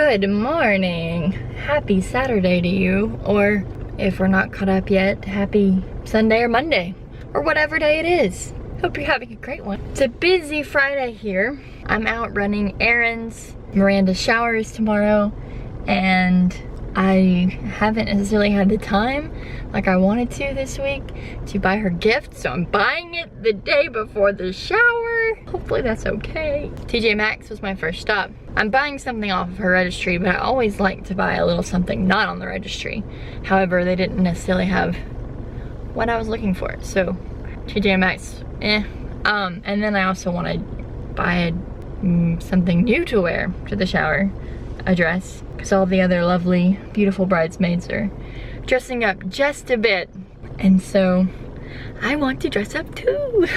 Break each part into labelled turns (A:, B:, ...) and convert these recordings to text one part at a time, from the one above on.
A: Good morning. Happy Saturday to you, or if we're not caught up yet, happy Sunday or Monday, or whatever day it is. Hope you're having a great one. It's a busy Friday here. I'm out running errands. Miranda's shower is tomorrow, and I haven't necessarily had the time like I wanted to this week to buy her gift, so I'm buying it the day before the shower. Hopefully that's okay. TJ Maxx was my first stop. I'm buying something off of her registry, but I always like to buy a little something not on the registry. However, they didn't necessarily have what I was looking for, so TJ Maxx, and then I also want to buy something new to wear to the shower, a dress, because all the other lovely, beautiful bridesmaids are dressing up just a bit, and so I want to dress up too.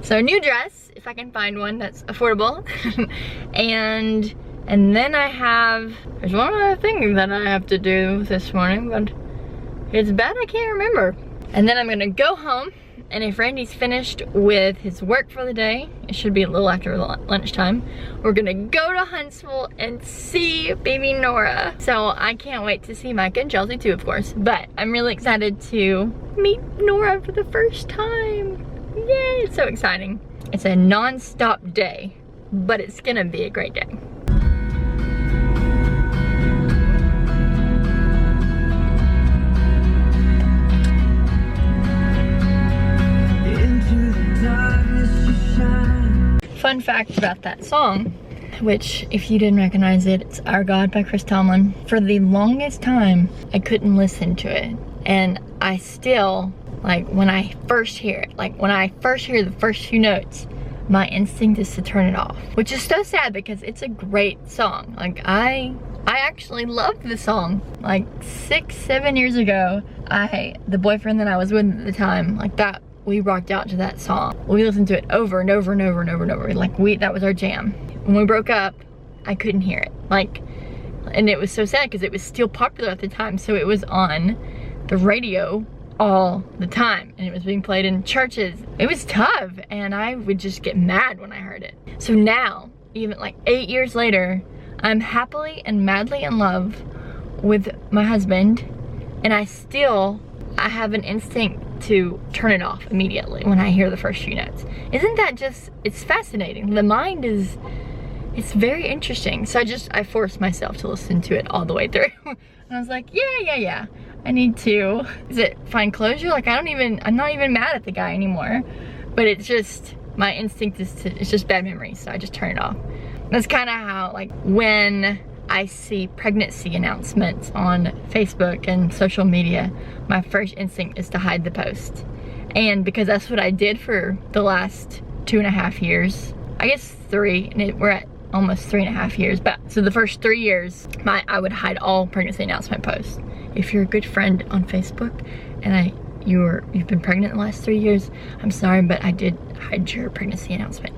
A: So a new dress, if I can find one that's affordable, and then there's one other thing that I have to do this morning, but it's bad I can't remember. And then I'm gonna go home, and if Randy's finished with his work for the day, it should be a little after lunchtime, we're gonna go to Huntsville and see baby Norah. So I can't wait to see Micah and Chelsea too, of course, but I'm really excited to meet Norah for the first time. Yay, it's so exciting. It's a non-stop day, but it's gonna be a great day. Fun fact about that song, which if you didn't recognize it, it's Our God by Chris Tomlin. For the longest time, I couldn't listen to it. And I still, like when I first hear it, like when I first hear the first few notes, my instinct is to turn it off. Which is so sad because it's a great song. Like I actually loved the song. Like 6-7 years ago, the boyfriend that I was with at the time, like that, we rocked out to that song. We listened to it over and over and over and over and over. Like that was our jam. When we broke up, I couldn't hear it. And it was so sad because it was still popular at the time. So it was on the radio all the time, and it was being played in churches. It was tough, and I would just get mad when I heard it. So now, even like 8 years later, I'm happily and madly in love with my husband, and I have an instinct to turn it off immediately when I hear the first few notes. Isn't that just, it's fascinating. The mind it's very interesting. So I forced myself to listen to it all the way through. And I was like, yeah. I need to, find closure? Like I'm not even mad at the guy anymore. But it's just, my instinct it's just bad memories, so I just turn it off. That's kind of how, like, when I see pregnancy announcements on Facebook and social media, my first instinct is to hide the post. And because that's what I did for the last 2.5 years, I guess 3, and we're at almost 3.5 years, but so the first 3 years, I would hide all pregnancy announcement posts. If you're a good friend on Facebook and you've been pregnant the last 3 years, I'm sorry, but I did hide your pregnancy announcement.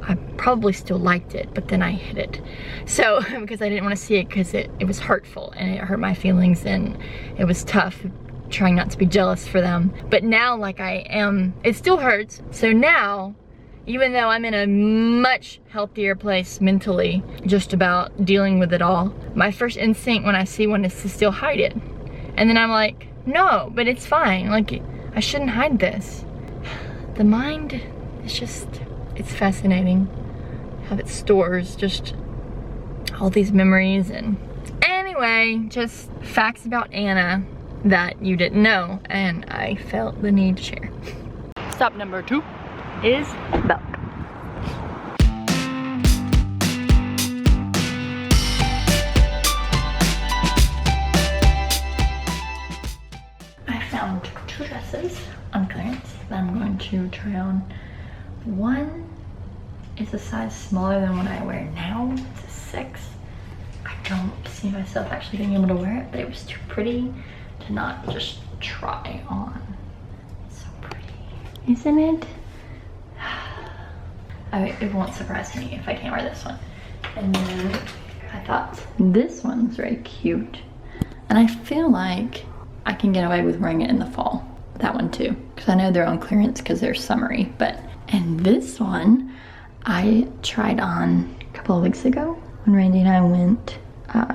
A: I probably still liked it, but then I hid it. So, because I didn't want to see it because it was hurtful and it hurt my feelings, and it was tough trying not to be jealous for them. But now, like it still hurts. So now, even though I'm in a much healthier place mentally, just about dealing with it all, my first instinct when I see one is to still hide it. And then I'm like, no, but it's fine. Like, I shouldn't hide this. The mind is just, it's fascinating how it stores just all these memories. And anyway, just facts about Anna that you didn't know, and I felt the need to share. Stop number 2 is Belk. I found 2 dresses on clearance that I'm going to try on. One is a size smaller than what I wear now. It's a 6. I don't see myself actually being able to wear it, but it was too pretty to not just try on. It's so pretty, isn't it? It won't surprise me if I can't wear this one. And then I thought this one's very cute, and I feel like I can get away with wearing it in the fall. That one too, because I know they're on clearance because they're summery. And this one I tried on a couple of weeks ago when Randy and I went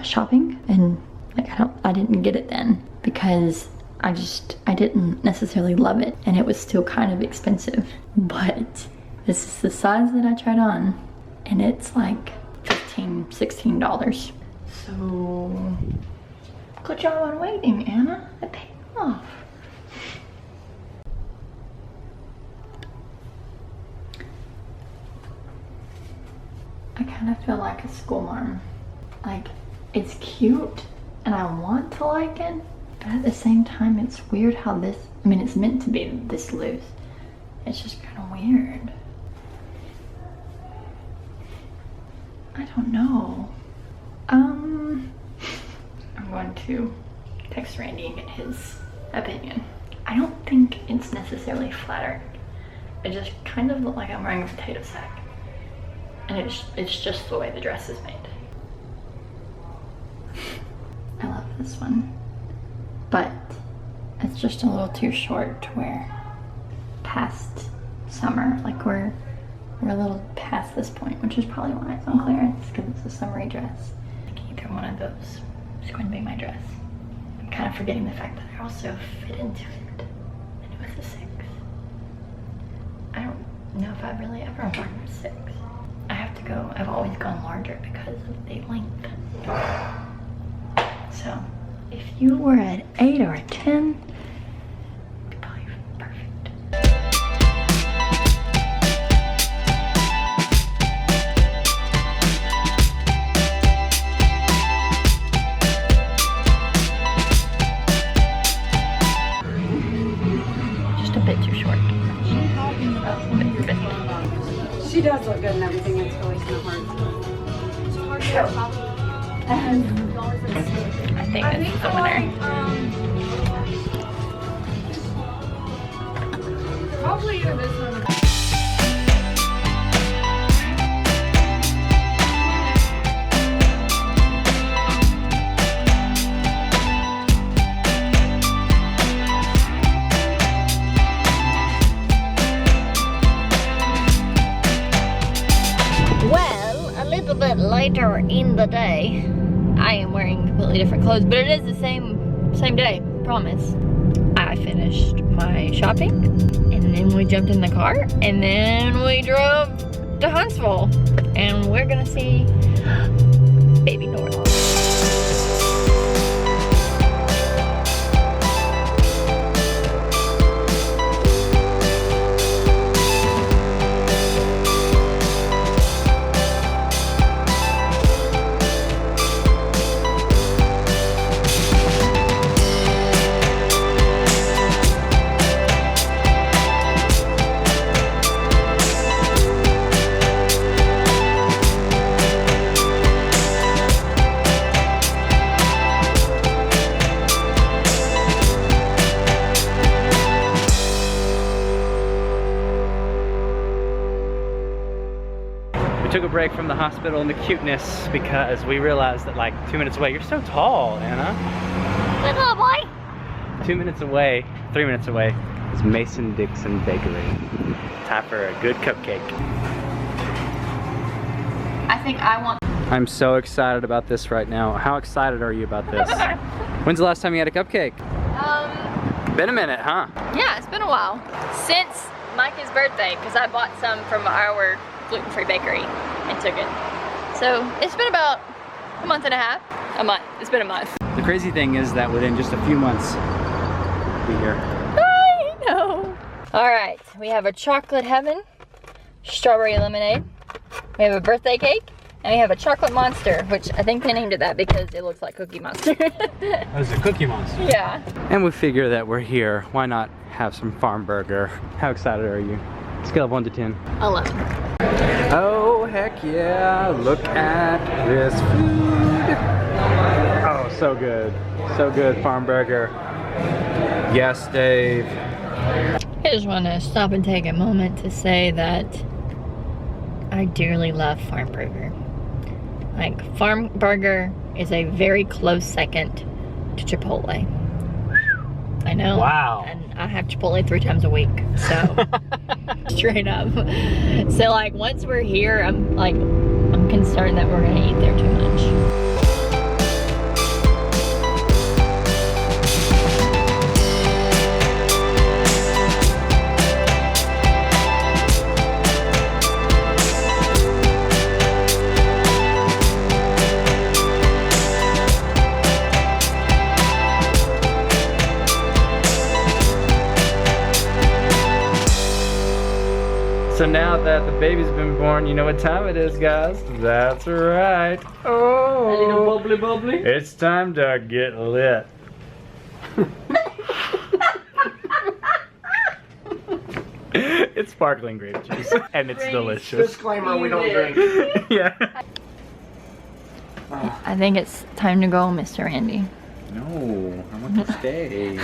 A: shopping, and like I didn't get it then because I didn't necessarily love it, and it was still kind of expensive. But this is the size that I tried on, and it's like $15, $16. So good job on waiting, Anna. It paid off. I kind of feel like a school mom. Like, it's cute and I want to like it, but at the same time it's weird how this, I mean, it's meant to be this loose. It's just kind of weird. I don't know. I'm going to text Randy and get his opinion. I don't think it's necessarily flattering. It just kind of looks like I'm wearing a potato sack. And it's just the way the dress is made. I love this one, but it's just a little too short to wear past summer. Like we're a little past this point, which is probably why it's on clearance, because it's a summery dress. I think either one of those is going to be my dress. I'm kind of forgetting the fact that I also fit into it, and it was a 6. I don't know if I've really ever worn a 6. I have to go, I've always gone larger because of the length. So, if you were an 8 or a 10, it'd be probably perfect. Just a bit too short.
B: She does look good and everything, it's always kind of hard.
A: I think this is the winner.
B: Probably either this one.
A: Later in the day, I am wearing completely different clothes, but it is the same day, promise. I finished my shopping, and then we jumped in the car, and then we drove to Huntsville, and we're gonna see baby Norah.
C: Took a break from the hospital and the cuteness because we realized that like 2 minutes away, you're so tall, Anna.
A: Good little boy.
C: 2 minutes away, 3 minutes away is Mason-Dixon Bakery. Time for a good cupcake.
A: I think I want.
C: I'm so excited about this right now. How excited are you about this? When's the last time you had a cupcake? Been a minute, huh?
A: Yeah, it's been a while. Since Micah's birthday, because I bought some from our gluten-free bakery and took it. So it's been about a month and a half. A month. It's been a month.
C: The crazy thing is that within just a few months, we'll be here.
A: I know. All right, we have a chocolate heaven, strawberry lemonade. We have a birthday cake, and we have a chocolate monster, which I think they named it that because it looks like Cookie Monster.
C: That was a Cookie Monster.
A: Yeah. And
C: we figure that we're here. Why not have some farm burger? How excited are you? Scale of 1 to 10.
A: 11.
C: Oh, heck yeah. Look at this food. Oh, so good. So good, farm burger. Yes, Dave.
A: I just want to stop and take a moment to say that I dearly love farm burger. Like, farm burger is a very close second to Chipotle. I know.
C: Wow.
A: And I have Chipotle 3 times a week, so straight up. So like once we're here, I'm concerned that we're gonna eat there too much.
C: now that the baby's been born, you know what time it is, guys? That's right. Oh,
D: A little bubbly bubbly.
C: it's time to get lit. It's sparkling grape juice, and it's delicious.
D: Disclaimer, we don't drink.
C: Yeah.
A: I think it's time to go, Mr. Randy.
C: No, I want to stay.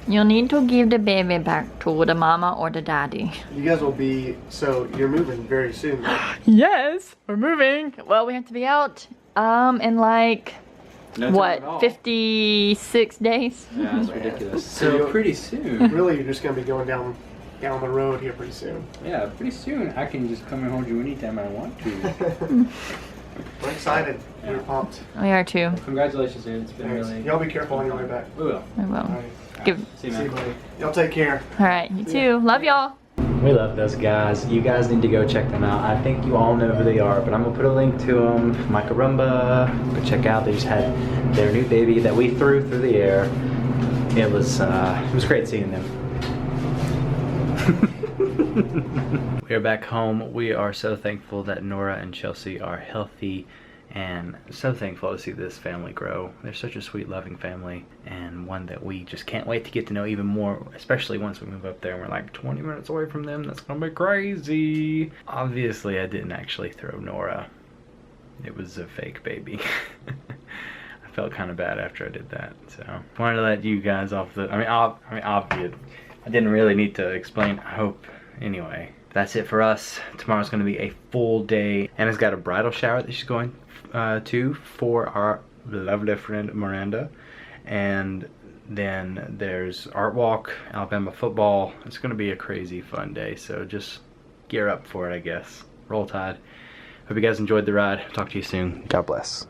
A: You'll need to give the baby back to the mama or the daddy.
D: You guys will be, so you're moving very soon.
A: Yes, we're moving. Well, we have to be out in like,
C: No time
A: what,
C: at all.
A: 56 days?
C: Yeah, that's ridiculous.
D: So
C: So pretty soon.
D: Really, you're just gonna be going down the road here pretty soon.
C: Yeah, pretty soon I can just come and hold you anytime I want to.
D: We're excited.
C: Yeah.
D: We're pumped.
A: We are too.
C: Congratulations, dude. It's been
D: Thanks.
C: really.
D: Y'all be careful on your way back.
C: We will.
A: We will.
D: All right.
A: Give.
C: See you,
D: See you,
C: man.
D: buddy. Y'all take care.
A: All right, you too. Love y'all.
C: We love those guys. You guys need to go check them out. I think you all know who they are, but I'm gonna put a link to them. Mycorrumba. Go check out. They just had their new baby that we threw through the air. It was great seeing them. We are back home. We are so thankful that Nora and Chelsea are healthy, and so thankful to see this family grow. They're such a sweet, loving family, and one that we just can't wait to get to know even more, especially once we move up there and we're like 20 minutes away from them. That's gonna be crazy. Obviously, I didn't actually throw Nora. It was a fake baby. I felt kind of bad after I did that, so wanted to let you guys off the. Obvious. I didn't really need to explain. I hope. Anyway, that's it for us. Tomorrow's going to be a full day. Anna's got a bridal shower that she's going to for our lovely friend Miranda. And then there's art walk, Alabama football. It's going to be a crazy fun day. So just gear up for it, I guess. Roll Tide. Hope you guys enjoyed the ride. Talk to you soon. God bless.